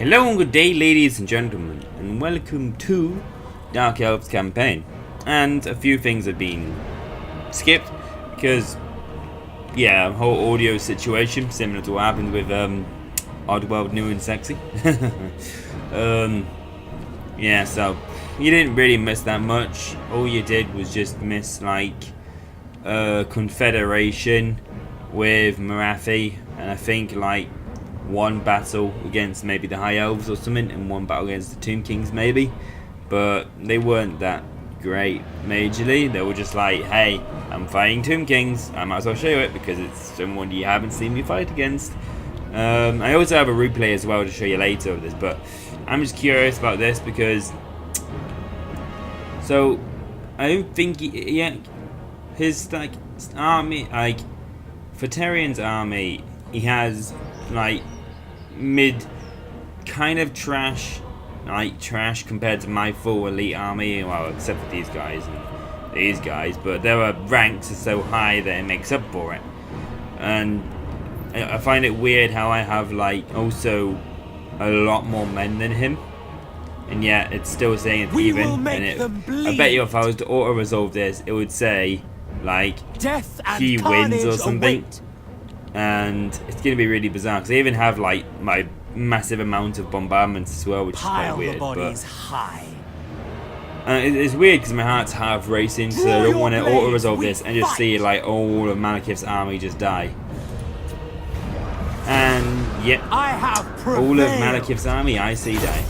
Hello and good day, ladies and gentlemen, and welcome to Dark Elves campaign. And a few things have been skipped because, yeah, whole audio situation similar to what happened with Oddworld New and Sexy. Yeah, so you didn't really miss that much. All you did was just miss like Confederation with Marathi, and I think like one battle against maybe the High Elves or something, and one battle against the Tomb Kings maybe, but they weren't that great majorly. They were just like, hey, I'm fighting Tomb Kings, I might as well show you it because it's someone you haven't seen me fight against. I also have a replay as well to show you later of this, but I'm just curious about this because, so I don't think his like army, like Fatarian's army, he has like mid kind of trash, like trash compared to my full elite army, well except for these guys and these guys, but their ranks are so high that it makes up for it. And I find it weird how I have like also a lot more men than him, and yet it's still saying it's even. And I bet you if I was to auto resolve this, it would say like he wins or something. And it's going to be really bizarre because I even have like my massive amount of bombardments as well, which is quite weird. But it's weird because my heart's half racing, so I don't want to auto resolve this and just see like all of Malekith's army just die. And yep, all of Malekith's army I see die.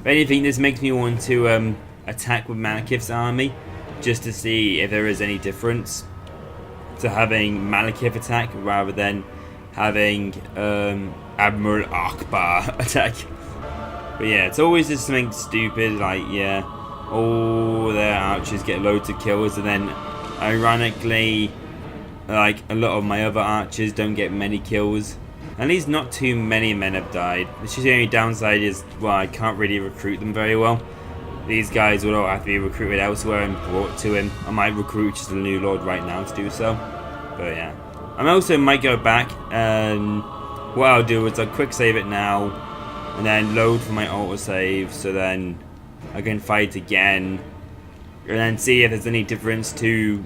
If anything, this makes me want to attack with Malekith's army just to see if there is any difference to having Malekith attack rather than having Admiral Akbar attack. But yeah, it's always just something stupid like, yeah, all their archers get loads of kills, and then ironically like a lot of my other archers don't get many kills. At least not too many men have died. It's just the only downside is, well, I can't really recruit them very well. These guys will all have to be recruited elsewhere and brought to him. I might recruit just a new lord right now to do so. But yeah. I also might go back, and what I'll do is I'll quick save it now and then load for my auto save so then I can fight again and then see if there's any difference to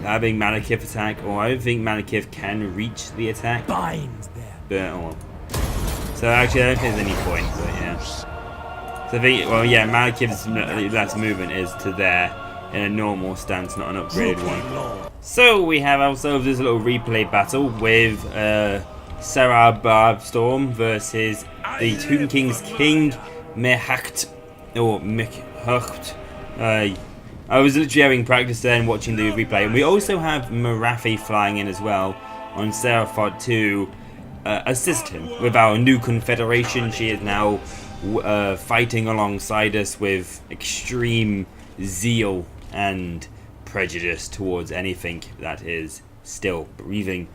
having Malekith attack, or I don't think Malekith can reach the attack. But, oh. So actually I don't think there's any point, but yeah. So I think, well, yeah, Malekith's last movement is to there in a normal stance, not an upgraded one. So we have ourselves this little replay battle with Sarah Barbstorm versus the Tomb King's King Mehacht, or Mekhacht. I was literally having practice there and watching the replay, and we also have Marathi flying in as well on Seraphod to assist him with our new confederation. She is now fighting alongside us with extreme zeal and prejudice towards anything that is still breathing,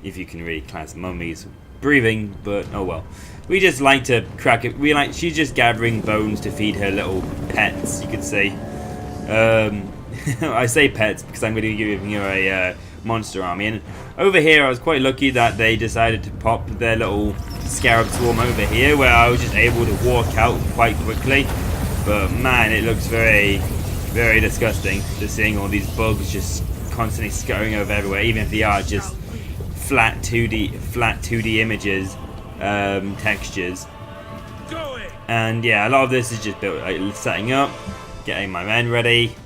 if you can really class mummies breathing, but oh well. We just like to crack it. She's just gathering bones to feed her little pets, you could say. I say pets because I'm going to be giving her a monster army, and over here I was quite lucky that they decided to pop their little scarab swarm over here, where I was just able to walk out quite quickly. But man, it looks very, very disgusting just seeing all these bugs just constantly scurrying over everywhere, even if they are just flat 2D images, textures. And yeah, a lot of this is just built, like, setting up, getting my men ready.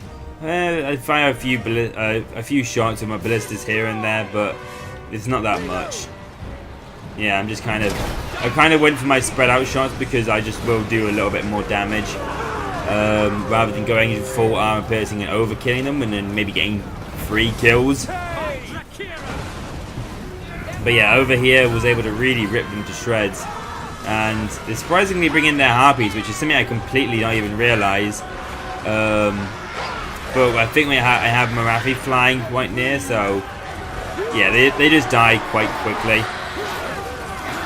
I fire a few shots with my ballistas here and there, but it's not that much. Yeah, I kind of went for my spread out shots because I just will do a little bit more damage rather than going into full armor piercing and overkilling them and then maybe getting 3 kills. But yeah, over here was able to really rip them to shreds, and they surprisingly bring in their harpies, which is something I completely don't even realize. But I think I have Marathi flying quite near, so yeah, they just die quite quickly.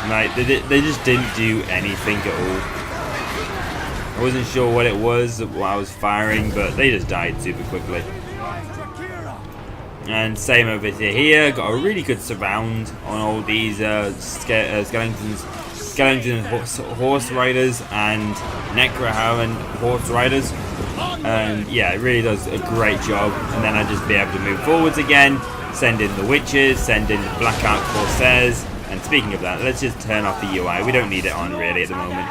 Like, they just didn't do anything at all. I wasn't sure what it was what I was firing, but they just died super quickly. And same over here, got a really good surround on all these skeletons skeleton horse riders and Necroharan horse riders. And yeah, it really does a great job. And then I'd just be able to move forwards again, send in the witches, send in the Blackout Corsairs. And speaking of that, let's just turn off the UI. We don't need it on really at the moment.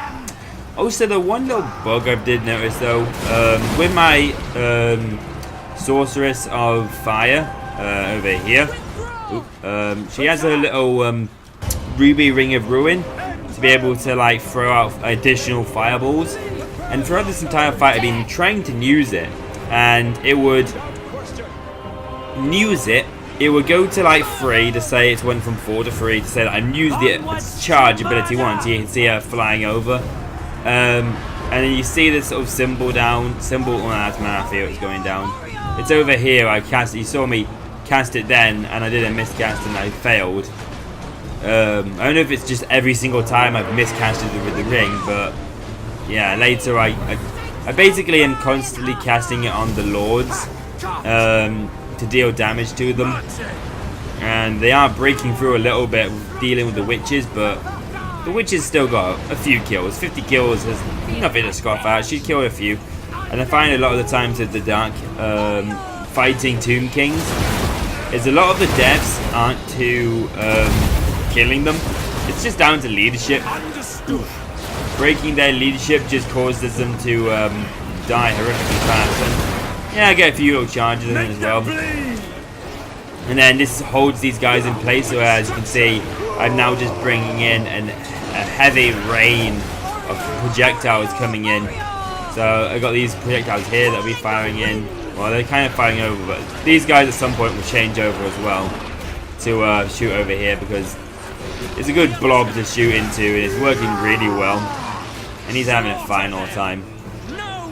Also, the one little bug I did notice though, with my Sorceress of Fire over here, she has a little Ruby Ring of Ruin to be able to like throw out additional fireballs. And throughout this entire fight, I've been trying to use it, and it would use it. It would go to like 3 to say it went from 4 to 3 to say that I've used the charge ability once. You can see her flying over, and then you see this sort of symbol down. Oh, that's Mafia. It's going down. It's over here. I cast it. You saw me cast it then, and I did a miscast and I failed. I don't know if it's just every single time I've miscasted it with the ring, but yeah, later I basically am constantly casting it on the lords to deal damage to them, and they are breaking through a little bit dealing with the witches, but the witches still got a few kills. 50 kills is nothing to scoff at. She killed a few, and I find a lot of the times with the dark fighting Tomb Kings is a lot of the deaths aren't to killing them. It's just down to leadership. Breaking their leadership just causes them to die horrifically fast. And yeah, I get a few little charges in as well. And then this holds these guys in place. So as you can see, I'm now just bringing in a heavy rain of projectiles coming in. So I got these projectiles here that I'll be firing in. Well, they're kind of firing over, but these guys at some point will change over as well to shoot over here, because it's a good blob to shoot into, and it's working really well. And he's having a fine old time.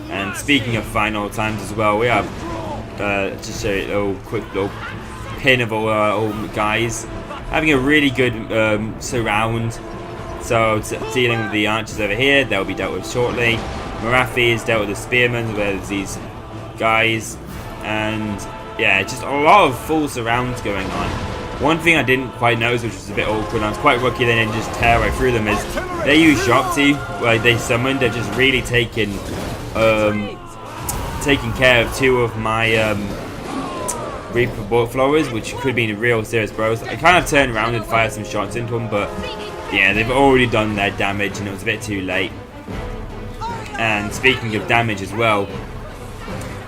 And speaking of fine old times as well, we have just show you a little quick little pin of all our old guys having a really good surround. So dealing with the archers over here, they'll be dealt with shortly. Marathi is dealt with the spearmen, where there's these guys, and yeah, just a lot of full surrounds going on. One thing I didn't quite notice, which was a bit awkward, and I was quite lucky they didn't just tear right through them, is they use Shopti, like they summoned. They're just really taking care of 2 of my Reaper Bullet Flowers, which could be a real serious bros. I kind of turned around and fired some shots into them, but yeah, they've already done their damage, and it was a bit too late. And speaking of damage as well,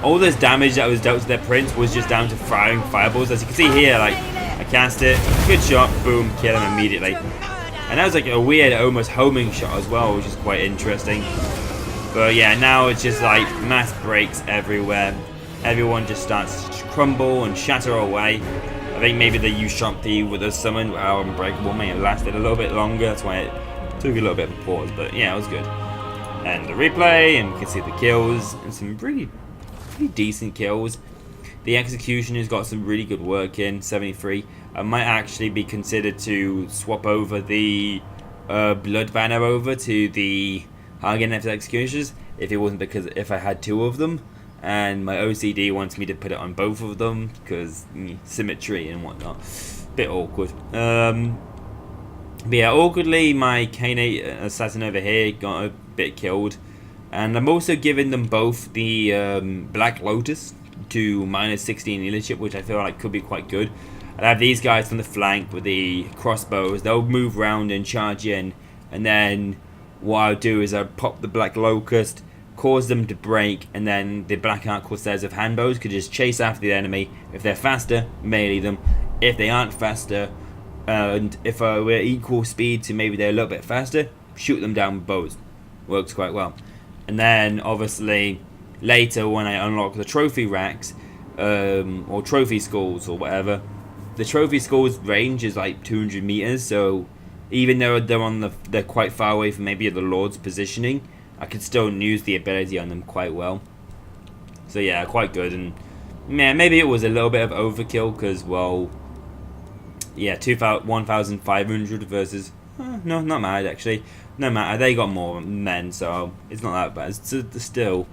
all this damage that was dealt to their prince was just down to firing fireballs. As you can see here, like, I cast it, good shot, boom, kill him immediately. And that was like a weird, almost homing shot as well, which is quite interesting. But yeah, now it's just like mass breaks everywhere. Everyone just starts to crumble and shatter away. I think maybe they used Shopti with a summon. Our Unbreakable may have lasted a little bit longer, that's why it took a little bit of a pause. But yeah, it was good. And the replay, and you can see the kills, and some pretty decent kills. The Executioner's got some really good work in, 73. I might actually be considered to swap over the Blood Banner over to the Hagen Executioners if it wasn't because if I had 2 of them, and my OCD wants me to put it on both of them because symmetry and whatnot. Bit awkward. But yeah, awkwardly my K8 assassin over here got a bit killed. And I'm also giving them both the Black Lotus to -16 leadership, which I feel like could be quite good. I have these guys on the flank with the crossbows. They'll move around and charge in, and then what I'll do is I'll pop the Black Locust, cause them to break, and then the Black Arc Corsairs of handbows could just chase after the enemy. If they're faster, melee them. If they aren't faster, and if we're equal speed to maybe they're a little bit faster, shoot them down with bows. Works quite well. And then obviously later when I unlock the trophy racks or trophy skulls or whatever, the trophy skulls range is like 200 meters, so even though they're quite far away from maybe the Lord's positioning, I could still use the ability on them quite well. So yeah, quite good. And man, maybe it was a little bit of overkill because, well, yeah, 1,500 versus no, not mad actually. No matter, they got more men, so it's not that bad. Still.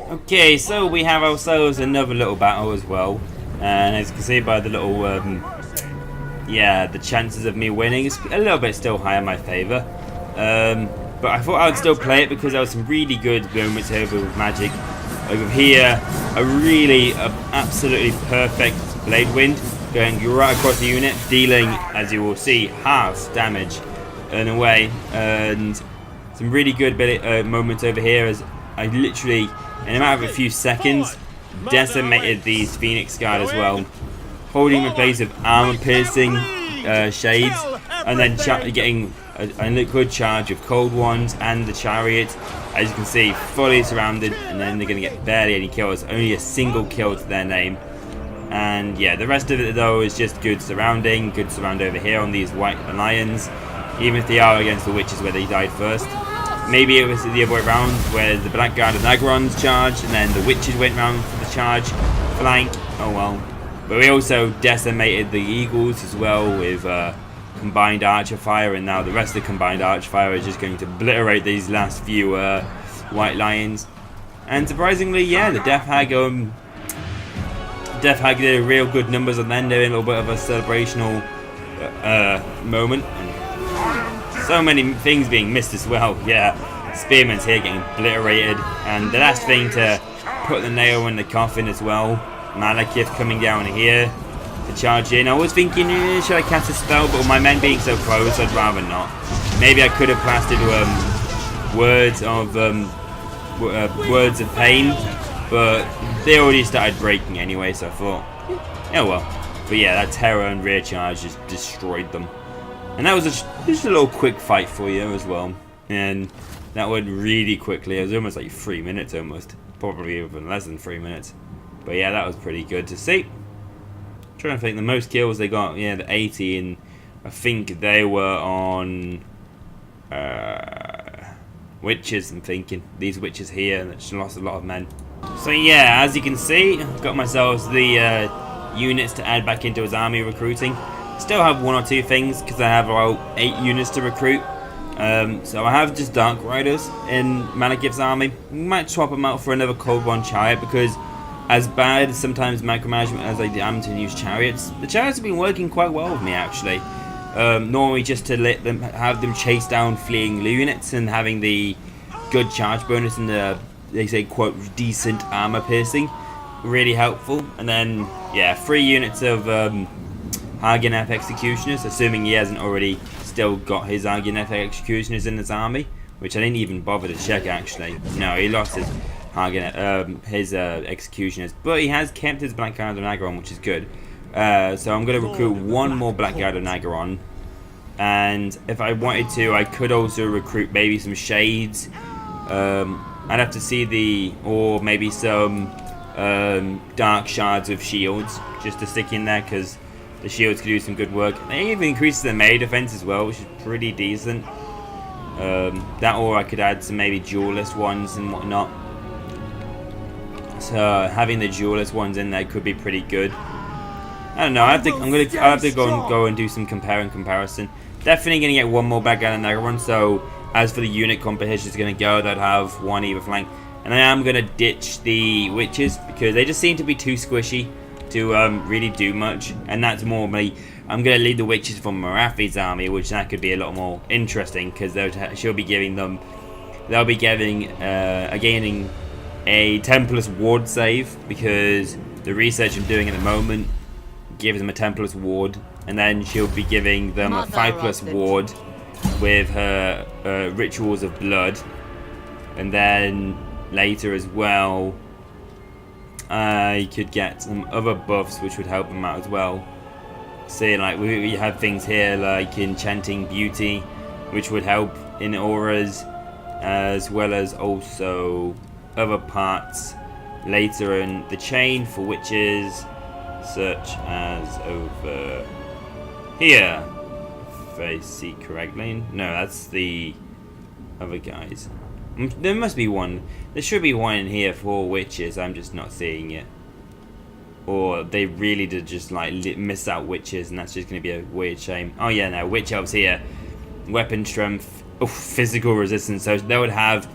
Okay, so we have ourselves another little battle as well. And as you can see by the little, yeah, the chances of me winning is a little bit still high in my favour. But I thought I would still play it because there were some really good moments over with magic. Over here, absolutely perfect blade wind going right across the unit, dealing, as you will see, half damage in a way. And some really good moments over here as I literally, in a matter of a few seconds, decimated these Phoenix Guard as well, holding in place of armor-piercing shades, and then getting a good charge of cold ones and the chariot. As you can see, fully surrounded, and then they're going to get barely any kills, only a single kill to their name. And yeah, the rest of it though is just good surround over here on these white lions, even if they are against the witches where they died first. Maybe it was the other way around, where the Black Guard and Agrons charged, and then the witches went round for the charge flank. Oh well. But we also decimated the eagles as well with combined archer fire, and now the rest of the combined archer fire is just going to obliterate these last few white lions. And surprisingly, yeah, the Death Hag did real good numbers on them, doing a little bit of a celebrational moment. And so many things being missed as well. Yeah, Spearman's here getting obliterated, and the last thing to put the nail in the coffin as well. Malekith coming down here to charge in. I was thinking, should I cast a spell? But with my men being so close, I'd rather not. Maybe I could have plastered words of pain, but they already started breaking anyway, so I thought, oh well. But yeah, that terror and rear charge just destroyed them. And that was just a little quick fight for you as well. And that went really quickly. It was almost like 3 minutes almost. Probably even less than 3 minutes. But yeah, that was pretty good to see. I'm trying to think, the most kills they got, yeah, the 80, and I think they were on witches. I'm thinking these witches here that just lost a lot of men. So yeah, as you can see, I've got myself the units to add back into his army recruiting. Still have one or two things because I have about 8 units to recruit. So I have just Dark Riders in Malekith's army. Might swap them out for another Cold One Chariot, because as bad sometimes micromanagement as I am to use chariots, the chariots have been working quite well with me actually. Normally just to have them chase down fleeing units and having the good charge bonus and the, they say, quote, decent armor piercing, really helpful. And then yeah, 3 units of Argonef Executioners, assuming he hasn't already still got his Argonef Executioners in his army, which I didn't even bother to check actually. No, he lost his Executioners, but he has kept his Black Guard of Nagaron, which is good. So I'm going to recruit one more Black Guard of Nagaron, and if I wanted to, I could also recruit maybe some Shades. I'd have to see or maybe some Dark Shards of Shields, just to stick in there, because the Shields could do some good work. They even increases their melee defense as well, which is pretty decent. That, or I could add some maybe Duelist ones and whatnot. So having the Duelist ones in there could be pretty good. I don't know. I'll have to go and do some comparison. Definitely gonna get one more Black Guard and Nagaron. So as for the unit competition is gonna go, that have one either flank, and I am gonna ditch the witches because they just seem to be too squishy to really do much. And that's more me. I'm gonna lead the witches from Marathi's army, which that could be a lot more interesting because she'll be giving them. They'll be gaining a 10+ ward save, because the research I'm doing at the moment gives them a 10+ ward, and then she'll be giving them a 5+ ward with her Rituals of Blood, and then later as well I could get some other buffs which would help them out as well. See, like we have things here like Enchanting Beauty, which would help in auras, as well as also other parts later in the chain for witches, such as over here, if I see correctly. No, that's the other guys. There must be one. There should be one in here for witches. I'm just not seeing it. Or they really did just like miss out witches, and that's just going to be a weird shame. Oh yeah, no, witch elves here. Weapon strength, physical resistance. So they would have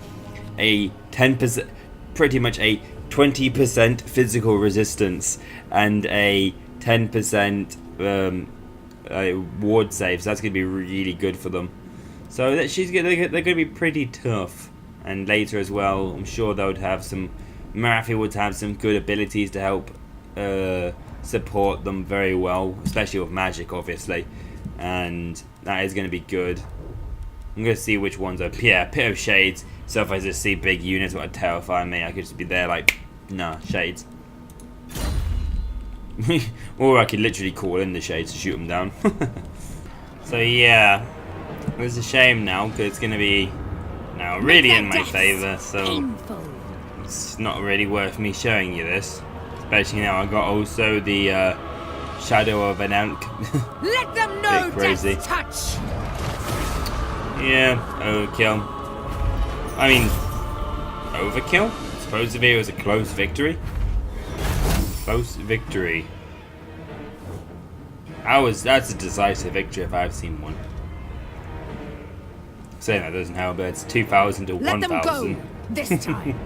a 10%, pretty much a 20% physical resistance and a 10% ward save. So that's going to be really good for them. So that they're going to be pretty tough. And later as well, I'm sure they would have some. Marathi would have some good abilities to help support them very well, especially with magic, obviously. And that is going to be good. I'm going to see which ones are. Yeah, Pit of Shades. So if I just see big units that would terrify me, I could just be there like, nah, Shades. Or I could literally call in the Shades to shoot them down. So yeah, it's a shame now because it's going to be now really in my favour. So it's not really worth me showing you this, especially now I got also the Shadow of an Elk. Let them know crazy. Touch. Yeah, overkill. I mean, overkill? Supposedly it was a close victory. Close victory. That's a decisive victory if I've seen one. Saying that doesn't help, but it's 2,000 to 1,000. Let them go this time.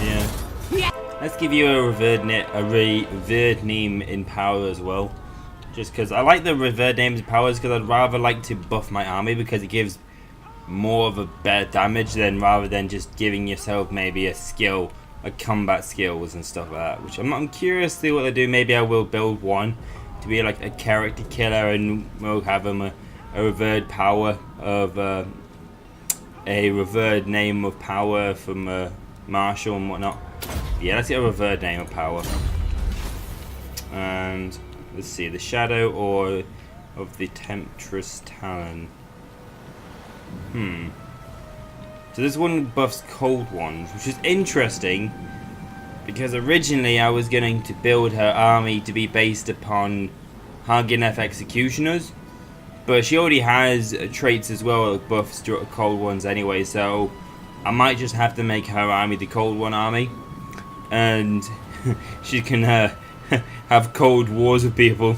Yeah. Let's give you a revered name in power as well. Just because I like the revered names and powers, because I'd rather like to buff my army because it gives more of a better damage than rather than just giving yourself maybe a skill, like combat skills and stuff like that. Which I'm curious to see what they do. Maybe I will build one to be like a character killer, and we'll have them a revered power of a revered name of power from Marshall and whatnot. Yeah, let's get a revered name of power. And let's see, the Shadow or of the Temptress Talon. So this one buffs cold ones, which is interesting because originally I was going to build her army to be based upon Hagenef Executioners, but she already has traits as well that buffs cold ones anyway, so I might just have to make her army the cold one army, and she can have cold wars with people.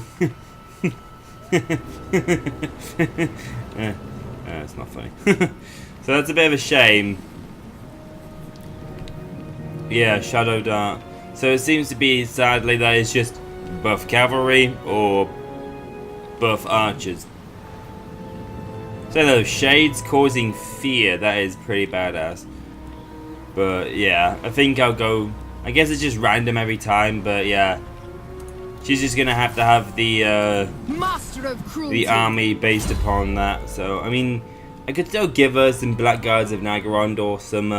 It's not funny. So that's a bit of a shame. Yeah, Shadow Dart. So it seems to be, sadly, that it's just buff cavalry or buff archers. So those Shades causing fear, that is pretty badass. But yeah, I think I'll go. I guess it's just random every time, but yeah. She's just gonna have to have the Master of Cruelty army based upon that. So I mean, I could still give her some Blackguards of Nagarond or some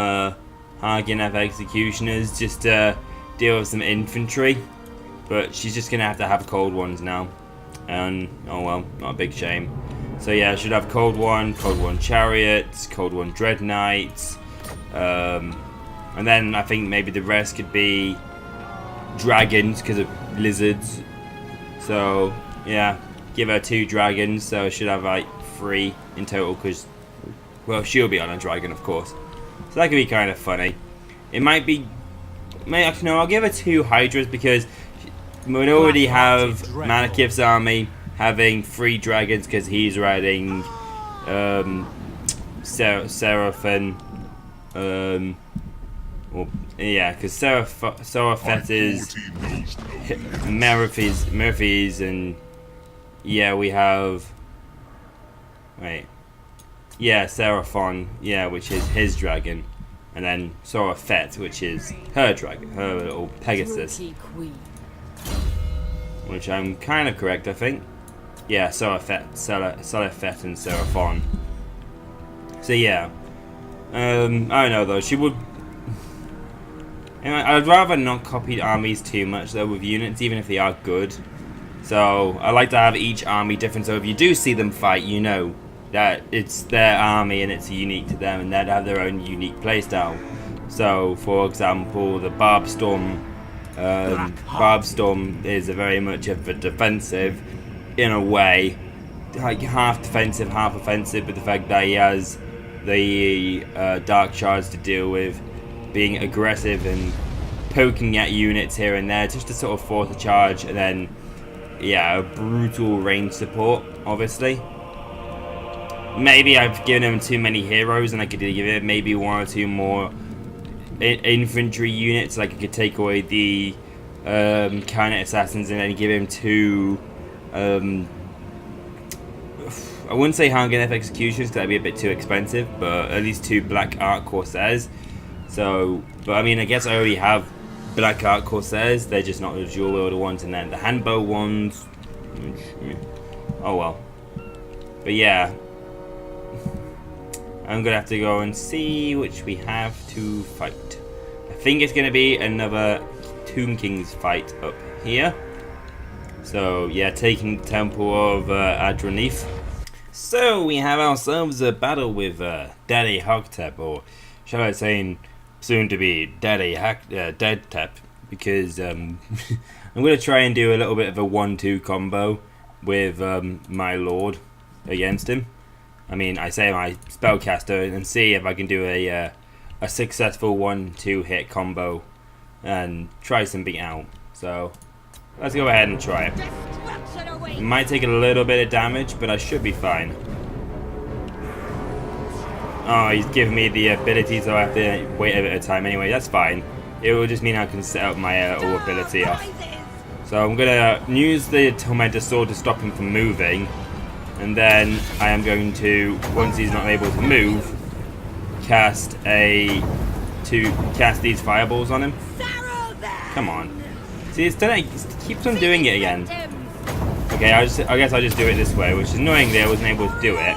Hagenef Executioners just to deal with some infantry. But she's just gonna have to have cold ones now. And oh well, not a big shame. So yeah, I should have cold one chariots, cold one dread knights, and then I think maybe the rest could be dragons because of lizards. So yeah, give her 2 dragons, so I should have like 3 in total because, well, she'll be on a dragon, of course. So that could be kind of funny. It might be, no, I'll give her 2 hydras because we already have Malekith's army having 3 dragons because he's riding Seraphon. Well, yeah, because Seraphet is Murphy's, and yeah, we have. Wait. Yeah, Seraphon, yeah, which is his dragon. And then Seraphet, which is her dragon, her little Pegasus. Which I'm kind of correct, I think. Yeah, Seraphet and Seraphon. So yeah. I don't know though, she would. I'd rather not copy armies too much though with units, even if they are good. So I like to have each army different, so if you do see them fight, you know that it's their army and it's unique to them, and they'd have their own unique playstyle. So for example, the Barbstorm is very much of a defensive in a way, like half defensive, half offensive, but the fact that he has the Dark Shards to deal with, being aggressive and poking at units here and there just to sort of force a charge, and then yeah, a brutal range support, obviously. Maybe I've given him too many heroes and I could give it maybe 1 or 2 more infantry units, like I could take away the Carnet Assassins and then give him 2 I wouldn't say hard enough executions because that'd be a bit too expensive, but at least 2 Black Art Corsairs. So, but I mean, I guess I already have Black Art Corsairs, they're just not the dual wielder ones, and then the handbow ones. Oh well. But yeah, I'm gonna have to go and see which we have to fight. I think it's gonna be another Tomb King's fight up here. So yeah, taking the Temple of Adranith. So we have ourselves a battle with Daddy Hogtep, or shall I say, soon to be Daddy Deadtep, because I'm going to try and do a little bit of a 1-2 combo with my Lord against him. I mean, I say my spellcaster, and see if I can do a successful 1-2 hit combo and try something out. So let's go ahead and try it. It might take a little bit of damage, but I should be fine. Oh, he's giving me the ability, so I have to wait a bit of time anyway. That's fine. It will just mean I can set up my all ability off. So I'm going to use the Tormentor Sword to stop him from moving. And then I am going to, once he's not able to move, cast these fireballs on him. Come on. See, it keeps on doing it again. Okay, I guess I'll just do it this way, which is annoying that I wasn't able to do it.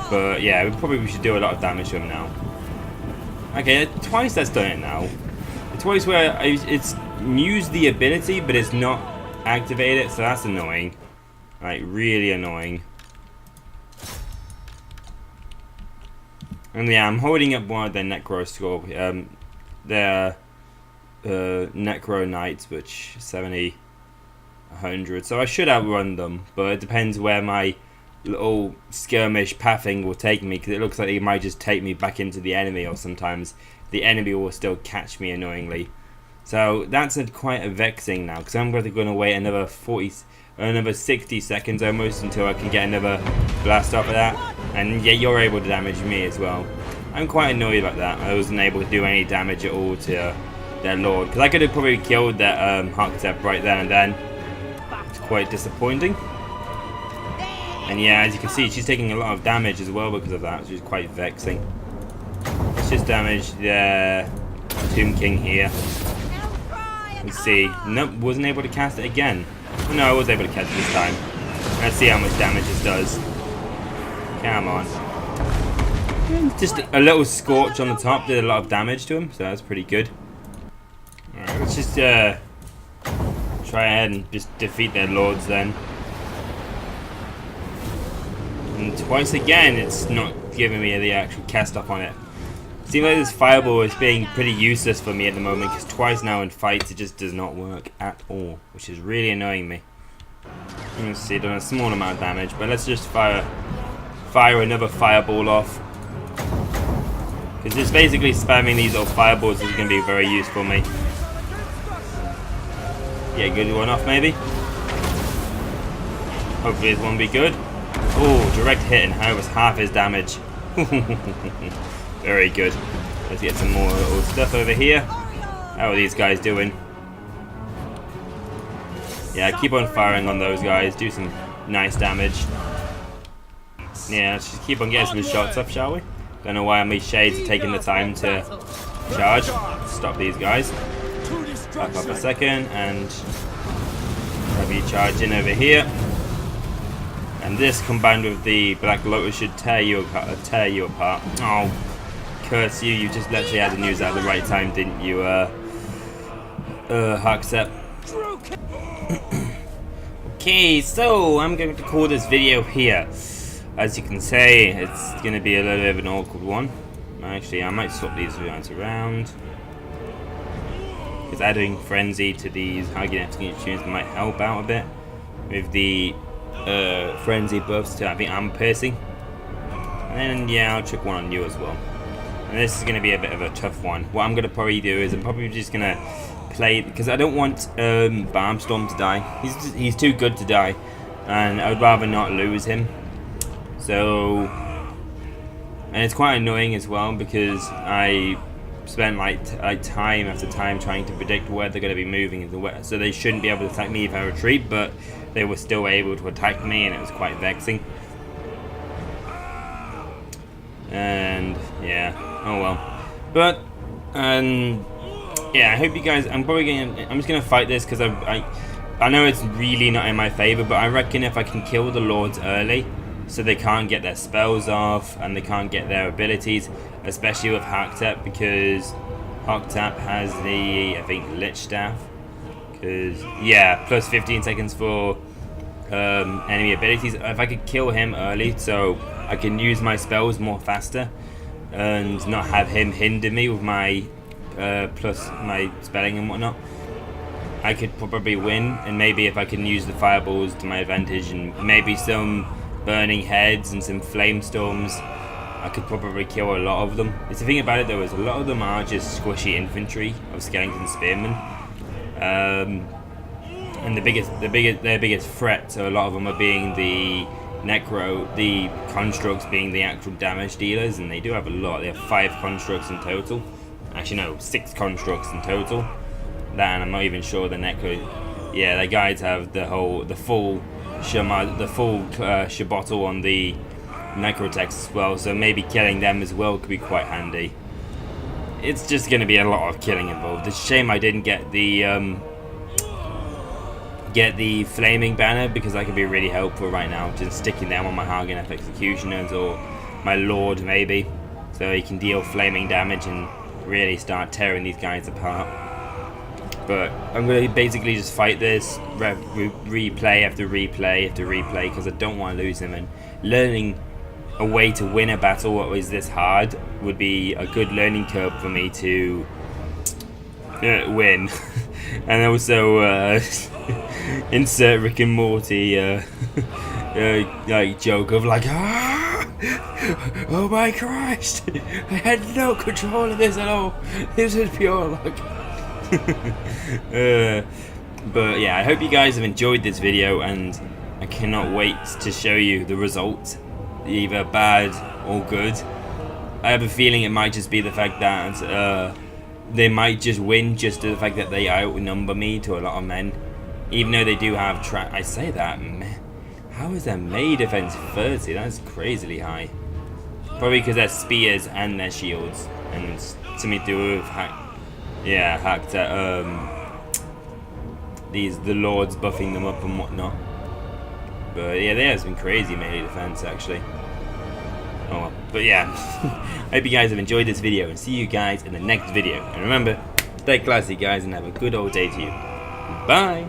But yeah, we should do a lot of damage to him now. Okay, twice that's done it now. Twice where it's used the ability, but it's not activated, so that's annoying. Like, really annoying. And yeah, I'm holding up one of their Necro their Necro Knights, which 70, 100. So I should outrun them, but it depends where my little skirmish pathing will take me, because it looks like it might just take me back into the enemy, or sometimes the enemy will still catch me annoyingly. So that's quite a vexing now, because I'm going to wait another 60 seconds almost until I can get another blast off of that, and yet you're able to damage me as well. I'm quite annoyed about that. I wasn't able to do any damage at all to their Lord, because I could have probably killed that Hogtep right there and then. It's quite disappointing. And yeah, as you can see, she's taking a lot of damage as well because of that, which is quite vexing. Let's just damage the Tomb King here. Let's see. Nope, wasn't able to cast it again. No, I was able to catch it this time. Let's see how much damage this does. Come on. Just a little scorch on the top did a lot of damage to him, so that's pretty good. Alright, let's just try ahead and just defeat their lords then. And twice again, it's not giving me the actual cast off on it. Seems like this fireball is being pretty useless for me at the moment, because twice now in fights it just does not work at all, which is really annoying me. Let's see, done a small amount of damage, but let's just fire another fireball off. Because just basically spamming these little fireballs is going to be very useful for me. Get a good one off maybe. Hopefully this one will be good. Oh, direct hit and how was half his damage. Very good. Let's get some more little stuff over here. How are these guys doing? Yeah, keep on firing on those guys. Do some nice damage. Yeah, let's just keep on getting some shots up, shall we? Don't know why my shades are taking the time to charge. Stop these guys. Back up a second and have you charge in over here. And this combined with the Black Lotus should tear you apart. Oh, curse you! You just literally had the news at the right time, didn't you, Hogtep? Okay, so I'm going to call this video here. As you can say, it's going to be a little bit of an awkward one. Actually, I might swap these guys around, because adding Frenzy to these high tunes might help out a bit with the Frenzy buffs to, I think, armor piercing. And then, yeah, I'll chuck one on you as well. And this is going to be a bit of a tough one. What I'm going to probably do is I'm probably just going to play, because I don't want Barnstorm to die. He's too good to die, and I would rather not lose him. So, and it's quite annoying as well, because I spent like time after time trying to predict where they're going to be moving, so they shouldn't be able to attack me if I retreat, but they were still able to attack me, and it was quite vexing. And yeah, oh well. But yeah, I hope you guys. I'm just gonna fight this because I know it's really not in my favor, but I reckon if I can kill the lords early, so they can't get their spells off and they can't get their abilities, especially with Haktap, because Haktap has the, I think, Lich Staff. Because yeah, plus 15 seconds for enemy abilities. If I could kill him early, so I can use my spells more faster and not have him hinder me with my plus my spelling and whatnot, I could probably win. And maybe if I can use the fireballs to my advantage and maybe some burning heads and some flame storms, I could probably kill a lot of them. It's the thing about it though, is a lot of them are just squishy infantry of skeleton spearmen, and their biggest threat. So a lot of them are being the the constructs being the actual damage dealers, and they do have a lot. They have 5 constructs in total. Actually, no, 6 constructs in total. That, and I'm not even sure the necro. Yeah, the guys have the full Shabottle on the necrotex as well. So maybe killing them as well could be quite handy. It's just going to be a lot of killing involved. It's a shame I didn't get the flaming banner, because that could be really helpful right now. Just sticking them on my Hagen F executioners or my lord maybe, so he can deal flaming damage and really start tearing these guys apart. But I'm going to basically just fight this, replay after replay after replay, because I don't want to lose him. And learning a way to win a battle what was this hard would be a good learning curve for me to win. And also insert Rick and Morty like joke of like, oh my Christ, I had no control of this at all. This was pure luck. But yeah, I hope you guys have enjoyed this video, and I cannot wait to show you the result, either bad or good. I have a feeling it might just be the fact that they might just win just to the fact that they outnumber me to a lot of men. Even though they do have I say that, man, how is their melee defense 30? That's crazily high. Probably because they're spears and their shields, and it's something to do with hacked at the lords buffing them up and whatnot. But yeah, they have some crazy melee defense actually. Oh well. But yeah, I hope you guys have enjoyed this video, and see you guys in the next video. And remember, stay classy guys, and have a good old day to you. Bye!